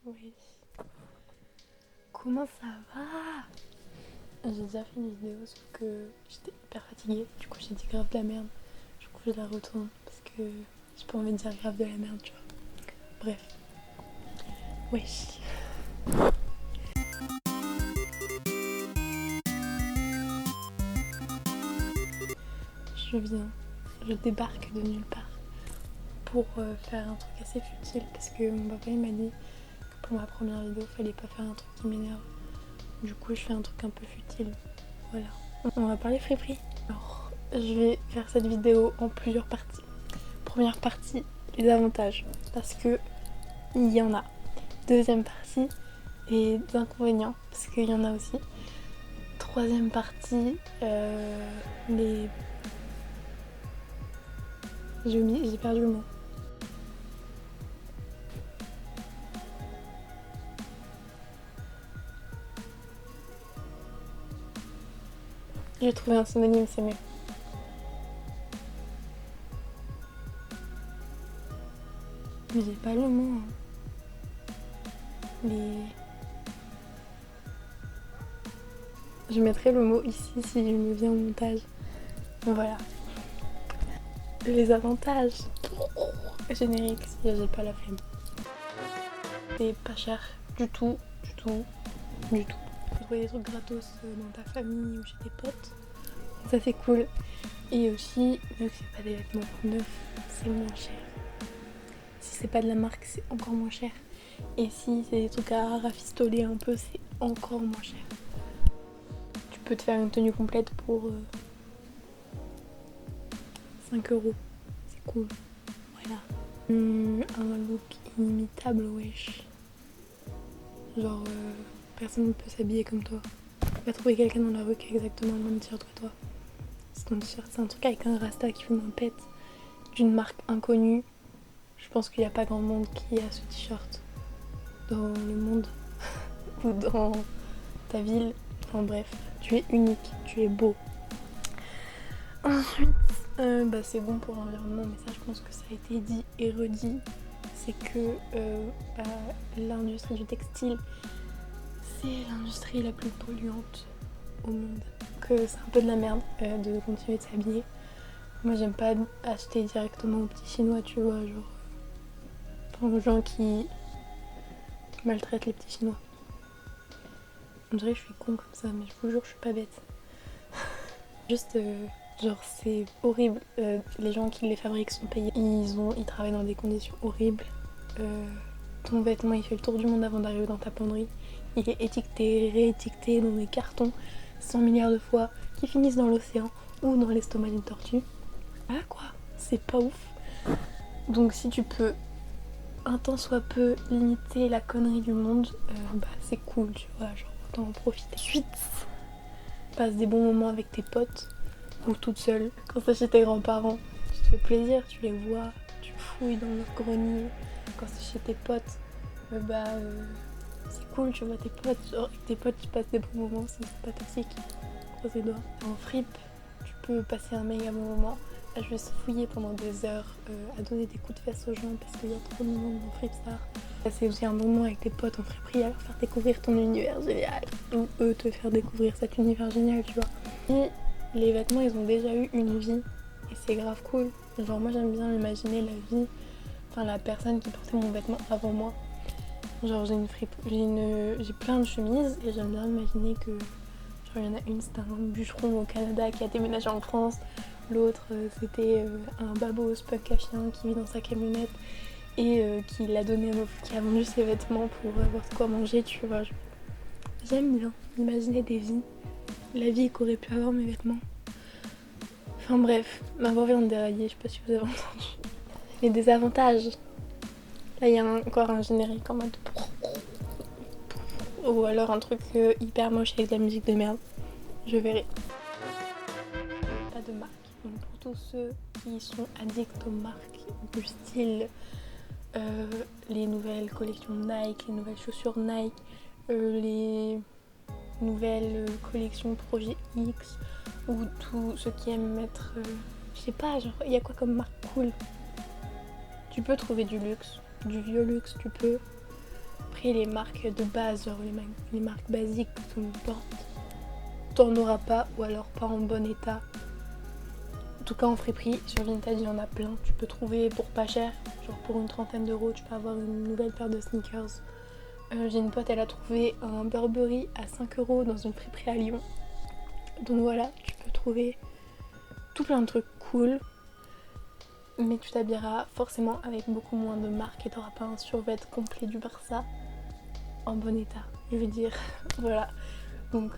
Oui. Comment ça va? J'ai déjà fait une vidéo sauf que j'étais hyper fatiguée. Du coup j'ai dit grave de la merde. Du coup je la retourne parce que j'ai pas envie de dire grave de la merde, tu vois. Bref. Wesh. Je débarque de nulle part pour faire un truc assez futile parce que mon papa il m'a dit que pour ma première vidéo fallait pas faire un truc qui m'énerve. Du coup je fais un truc un peu futile. Voilà. On va parler friperie. Alors je vais faire cette vidéo en plusieurs parties. Première partie, les avantages parce que il y en a. Deuxième partie, les inconvénients parce qu'il y en a aussi. Troisième partie, les... J'ai perdu le mot. J'ai trouvé un synonyme, c'est mieux. Mais j'ai pas le mot. Les... Je mettrai le mot ici si il me vient au montage. Voilà. Les avantages. Générique si j'ai pas la flemme. C'est pas cher du tout, du tout, du tout. Tu peux trouver des trucs gratos dans ta famille ou chez tes potes. Ça c'est cool. Et aussi, vu que c'est pas des vêtements neufs, c'est moins cher. Si c'est pas de la marque, c'est encore moins cher. Et si c'est des trucs à rafistoler un peu, c'est encore moins cher. Tu peux te faire une tenue complète pour 5 euros. C'est cool. Voilà. Un look inimitable, wesh. Genre, personne ne peut s'habiller comme toi. Tu vas trouver quelqu'un dans la rue qui a exactement le même t-shirt que toi. Ton t-shirt, c'est un truc avec un rasta qui fume un pet d'une marque inconnue. Je pense qu'il n'y a pas grand monde qui a ce t-shirt dans le monde ou dans ta ville. Enfin bref, tu es unique, tu es beau. Ensuite, c'est bon pour l'environnement, mais ça je pense que ça a été dit et redit. C'est que l'industrie du textile, c'est l'industrie la plus polluante au monde. Que c'est un peu de la merde de continuer de s'habiller. Moi j'aime pas acheter directement aux petits chinois, tu vois, genre aux gens qui maltraitent les petits chinois. On dirait que je suis con comme ça, mais je vous jure, je suis pas bête. Juste, genre, c'est horrible. Les gens qui les fabriquent sont payés. Ils travaillent dans des conditions horribles. Ton vêtement, il fait le tour du monde avant d'arriver dans ta penderie. Il est étiqueté, réétiqueté dans des cartons 100 milliards de fois qui finissent dans l'océan ou dans l'estomac d'une tortue. Ah quoi, c'est pas ouf. Donc si tu peux un tant soit peu limiter la connerie du monde, c'est cool, tu vois, genre autant en profiter. Ensuite, passe des bons moments avec tes potes ou toute seule. Quand c'est chez tes grands-parents, tu te fais plaisir, tu les vois, tu fouilles dans leur grenier. Quand c'est chez tes potes, c'est cool, tu vois tes potes. Genre avec tes potes, tu passes des bons moments, c'est pas toxique. Croise les doigts. En fripe, tu peux passer un méga bon moment à juste fouiller pendant des heures, à donner des coups de fesse aux gens parce qu'il y a trop de monde dans Fripstar. C'est aussi un moment avec tes potes en friperie à leur faire découvrir ton univers génial ou eux te faire découvrir cet univers génial, tu vois. Et les vêtements, ils ont déjà eu une vie et c'est grave cool. Genre moi j'aime bien imaginer la vie, enfin la personne qui portait mon vêtement avant moi. Genre j'ai plein de chemises et j'aime bien imaginer que genre il y en a une, c'était un bûcheron au Canada qui a déménagé en France. L'autre, c'était un babos punk à chien qui vit dans sa camionnette et qui l'a donné à qui a vendu ses vêtements pour avoir de quoi manger, tu vois. J'aime bien imaginer des vies, la vie qu'auraient pu avoir mes vêtements. Enfin bref, ma voix vient de dérailler, je sais pas si vous avez entendu. Les désavantages. Là, il y a encore un générique en mode... Ou alors un truc hyper moche avec de la musique de merde. Je verrai. Pas de marque. Donc pour tous ceux qui sont addicts aux marques du style les nouvelles collections Nike, les nouvelles chaussures Nike, les nouvelles collections Projet X ou tous ceux qui aiment mettre je sais pas, genre il y a quoi comme marque cool. Tu peux trouver du luxe, du vieux luxe, tu peux, Après les marques de base, genre les marques basiques que tout le monde porte, t'en auras pas ou alors pas en bon état. En tout cas en friperie, sur Vinted il y en a plein. Tu peux trouver pour pas cher, genre pour une trentaine d'euros, tu peux avoir une nouvelle paire de sneakers. J'ai une pote, elle a trouvé un Burberry à 5 euros dans une friperie à Lyon. Donc voilà, tu peux trouver tout plein de trucs cool. Mais tu t'habilleras forcément avec beaucoup moins de marques et t'auras pas un survêt complet du Barça en bon état, je veux dire. Voilà. Donc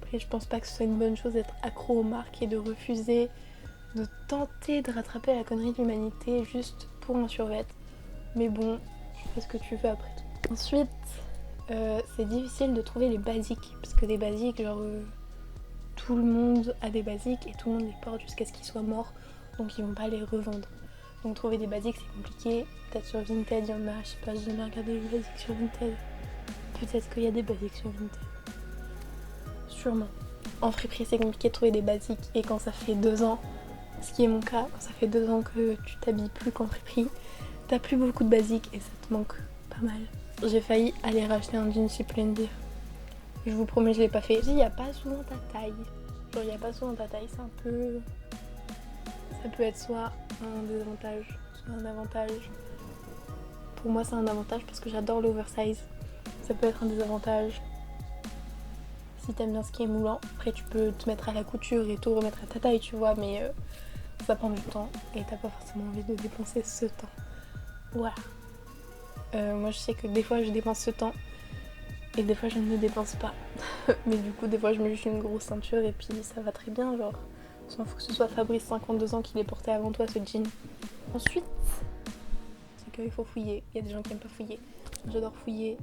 après je pense pas que ce soit une bonne chose d'être accro aux marques et de refuser de tenter de rattraper la connerie de l'humanité juste pour un survêt. Mais bon, tu fais ce que tu veux après tout. Ensuite, c'est difficile de trouver les basiques. Parce que des basiques, genre tout le monde a des basiques et tout le monde les porte jusqu'à ce qu'ils soient morts. Donc ils vont pas les revendre. Donc trouver des basiques c'est compliqué. Peut-être sur Vinted il y en a, je sais pas, j'ai jamais regardé les basiques sur Vinted. Peut-être qu'il y a des basiques sur Vinted. Sûrement. En friperie c'est compliqué de trouver des basiques et quand ça fait 2 ans, ce qui est mon cas, quand ça fait 2 ans que tu t'habilles plus qu'en friperie, t'as plus beaucoup de basiques et ça te manque pas mal. J'ai failli aller racheter un jean chez Pull&Bear. Je vous promets je l'ai pas fait. Il y a pas souvent ta taille. Genre il y a pas souvent ta taille, c'est un peu... Ça peut être soit un désavantage, soit un avantage. Pour moi c'est un avantage parce que j'adore l'oversize. Ça peut être un désavantage si t'aimes bien ce qui est moulant. Après tu peux te mettre à la couture et tout remettre à ta taille tu vois, mais ça prend du temps et t'as pas forcément envie de dépenser ce temps. Voilà. Moi je sais que des fois je dépense ce temps et des fois je ne le dépense pas. Mais du coup des fois je me jette une grosse ceinture et puis ça va très bien genre. Il faut que ce soit Fabrice 52 ans qui l'ait porté avant toi ce jean. Ensuite, c'est qu'il faut fouiller. Il y a des gens qui n'aiment pas fouiller. J'adore fouiller,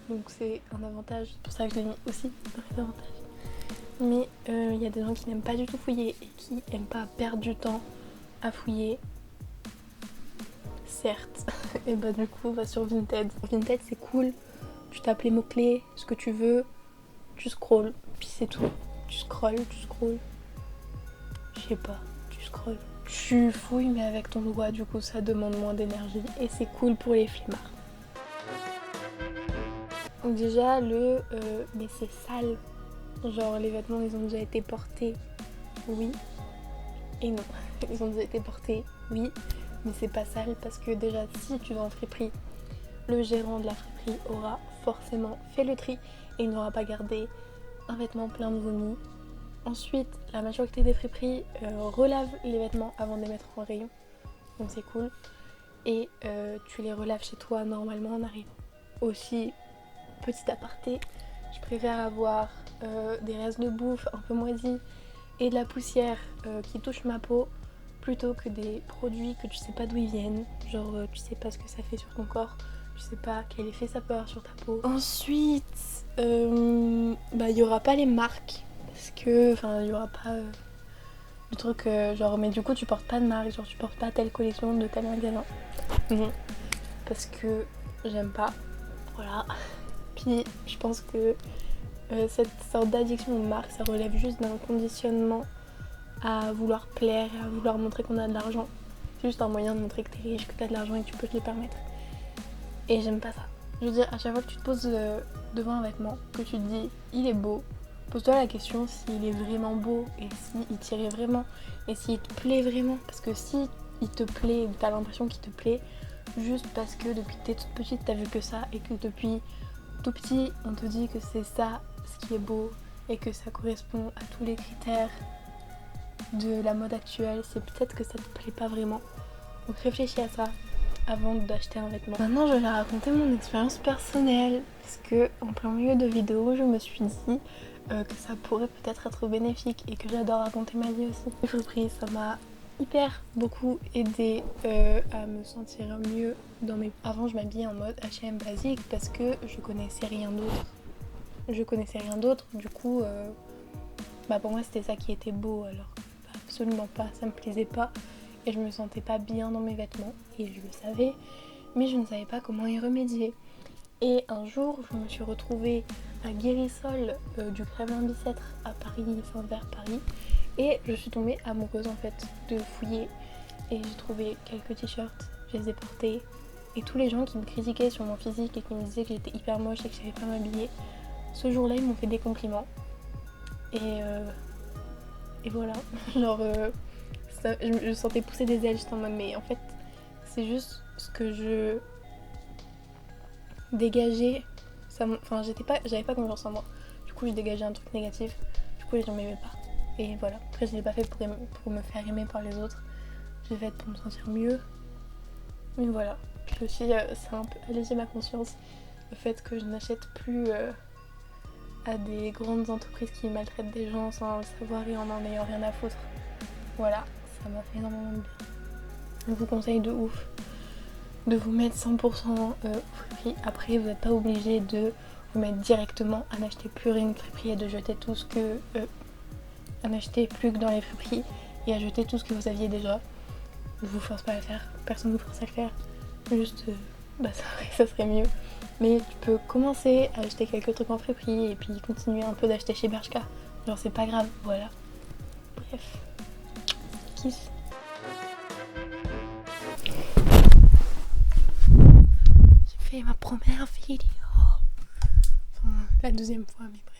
donc c'est un avantage. C'est pour ça que je l'ai mis aussi dans les avantages. Mais il y a des gens qui n'aiment pas du tout fouiller et qui n'aiment pas perdre du temps à fouiller. Certes. Et bah du coup, va sur Vinted. Vinted c'est cool. Tu tapes les mots-clés, ce que tu veux, tu scrolls, puis c'est tout. Tu scrolls. Je sais pas, tu scrolls. Tu fouilles mais avec ton doigt, du coup ça demande moins d'énergie et c'est cool pour les flemmards. Donc déjà mais c'est sale. Genre les vêtements ils ont déjà été portés, oui et non. Ils ont déjà été portés, oui, mais c'est pas sale parce que déjà si tu vas en friperie, le gérant de la friperie aura forcément fait le tri et il n'aura pas gardé un vêtement plein de vomi. Ensuite, la majorité des friperies relavent les vêtements avant de les mettre en rayon, donc c'est cool. Et tu les relaves chez toi normalement en arrivant. Aussi, petit aparté, je préfère avoir des restes de bouffe un peu moisis et de la poussière qui touche ma peau plutôt que des produits que tu sais pas d'où ils viennent. Genre tu sais pas ce que ça fait sur ton corps, tu sais pas quel effet ça peut avoir sur ta peau. Ensuite, il y aura pas les marques. Parce que, il y aura pas le truc genre, mais du coup tu portes pas de marque, genre tu portes pas telle collection de tel magasin. Non, parce que j'aime pas, voilà. Puis je pense que cette sorte d'addiction aux marques, ça relève juste d'un conditionnement à vouloir plaire, à vouloir montrer qu'on a de l'argent. C'est juste un moyen de montrer que t'es riche, que t'as de l'argent et que tu peux te le permettre. Et j'aime pas ça. Je veux dire, à chaque fois que tu te poses devant un vêtement, que tu te dis il est beau, pose-toi la question s'il est vraiment beau et s'il t'irait vraiment et s'il te plaît vraiment. Parce que si il te plaît ou t'as l'impression qu'il te plaît juste parce que depuis que t'es toute petite t'as vu que ça et que depuis tout petit on te dit que c'est ça ce qui est beau et que ça correspond à tous les critères de la mode actuelle, c'est peut-être que ça te plaît pas vraiment. Donc réfléchis à ça avant d'acheter un vêtement. Maintenant je vais raconter mon expérience personnelle parce que en plein milieu de vidéo je me suis dit que ça pourrait peut-être être bénéfique et que j'adore raconter ma vie aussi. Les friperies, ça m'a hyper beaucoup aidé à me sentir mieux dans mes... Avant je m'habillais en mode H&M basique parce que je connaissais rien d'autre. Du coup pour moi c'était ça qui était beau alors que absolument pas, ça me plaisait pas et je me sentais pas bien dans mes vêtements et je le savais mais je ne savais pas comment y remédier. Et un jour je me suis retrouvée à Guérissol du Kremlin-Bicêtre à Paris, vers Paris, et je suis tombée amoureuse en fait de fouiller et j'ai trouvé quelques t-shirts, je les ai portés Et tous les gens qui me critiquaient sur mon physique et qui me disaient que j'étais hyper moche et que je savais pas m'habiller, ce jour-là ils m'ont fait des compliments. Et voilà, genre je sentais pousser des ailes, j'étais en mode mais en fait c'est juste ce que je dégageais, enfin j'avais pas confiance en moi, du coup je dégageais un truc négatif, du coup les gens m'aimaient pas. Et voilà, après je l'ai pas fait pour me faire aimer par les autres, je l'ai fait pour me sentir mieux. Mais voilà, puis aussi ça a un peu allégé ma conscience, le fait que je n'achète plus à des grandes entreprises qui maltraitent des gens sans le savoir et en ayant rien à foutre. Voilà, ça m'a fait énormément de bien. Je vous conseille de ouf de vous mettre 100% au friperie. Après, vous n'êtes pas obligé de vous mettre directement à n'acheter plus rien de friperie et de jeter tout ce que... à n'acheter plus que dans les friperies et à jeter tout ce que vous aviez déjà. Je vous force pas à le faire, personne ne vous force à le faire. Juste, ça serait mieux. Mais tu peux commencer à acheter quelques trucs en friperie et puis continuer un peu d'acheter chez Bershka. Genre c'est pas grave, voilà. Bref. Kiss. J'ai fait ma première vidéo. Enfin, la deuxième fois, mais bref.